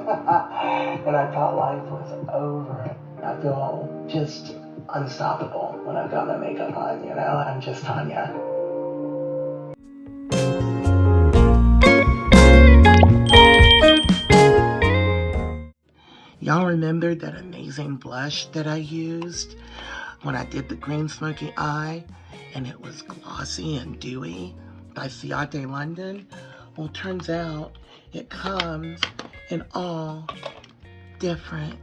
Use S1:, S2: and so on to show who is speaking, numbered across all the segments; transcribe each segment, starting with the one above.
S1: And I thought life was over. I feel just unstoppable when I've got my makeup on, you know? I'm just Tanya. Y'all remember that amazing blush that I used when I did the green smoky eye? And it was glossy and dewy by Ciate London. Well, turns out it comes in all different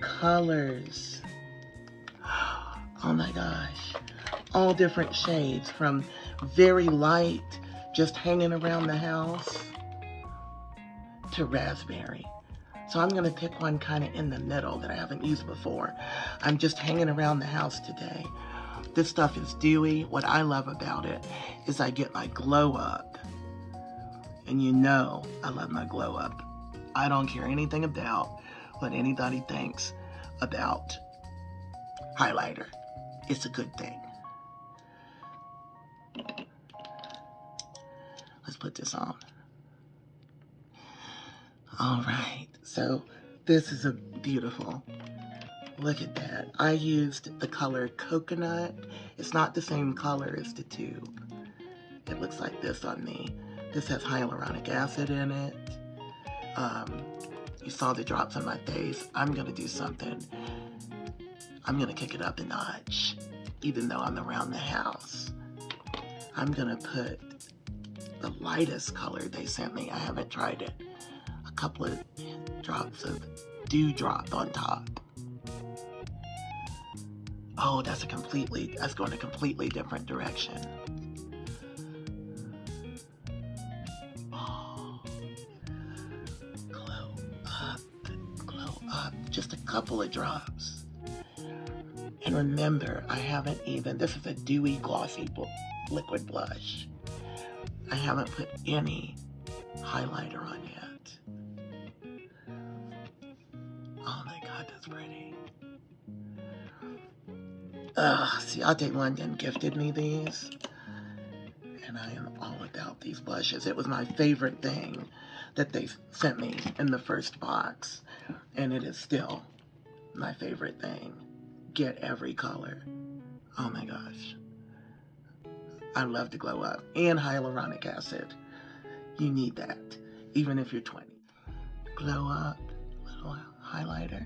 S1: colors. Oh my gosh. All different shades, from very light, just hanging around the house, to raspberry. So I'm gonna pick one kind of in the middle that I haven't used before. I'm just hanging around the house today. This stuff is dewy. What I love about it is I get my glow up. And you know I love my glow up. I don't care anything about what anybody thinks about highlighter. It's a good thing. Let's put this on. All right, so this is a beautiful, look at that. I used the color Coconut. It's not the same color as the tube. It looks like this on me. This has hyaluronic acid in it. You saw the drops on my face. I'm gonna do something. I'm gonna kick it up a notch, even though I'm around the house. I'm gonna put the lightest color they sent me. I haven't tried it. A couple of drops of dewdrop on top. Oh, that's going a completely different direction. Oh, glow up, just a couple of drops. And remember, I haven't even, this is a dewy glossy liquid blush. I haven't put any highlighter on yet. Oh my God, that's pretty. Ciate London gifted me these, and I am all about these blushes. It was my favorite thing that they sent me in the first box, and it is still my favorite thing. Get every color. Oh my gosh. I love to glow up. And hyaluronic acid. You need that, even if you're 20. Glow up, little highlighter.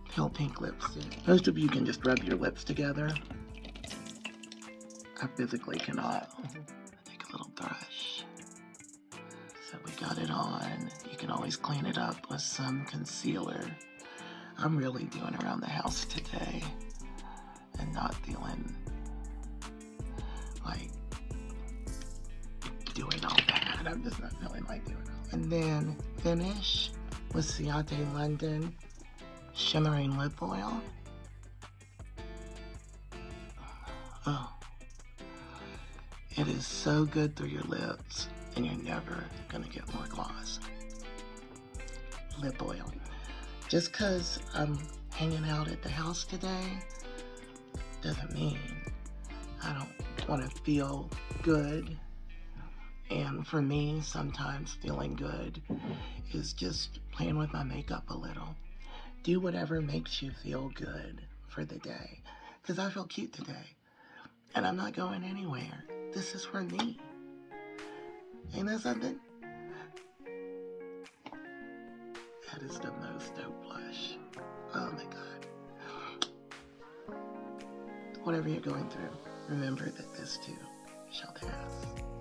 S1: Pale pink lipstick. Most of you can just rub your lips together. I physically cannot. Take a little brush. So we got it on. You can always clean it up with some concealer. I'm really doing around the house today and not feeling like doing all that. I'm just not feeling like doing all that. And then finish with Ciate London Shimmering Lip Oil. Oh, it is so good through your lips, and you're never gonna get more gloss. lip oil. Just because I'm hanging out at the house today doesn't mean I don't want to feel good. And for me, sometimes feeling good is just playing with my makeup a little. Do whatever makes you feel good for the day. Because I feel cute today. And I'm not going anywhere. This is for me. Ain't that something? That is the most dope blush. Oh my God. Whatever you're going through, remember that this too shall pass.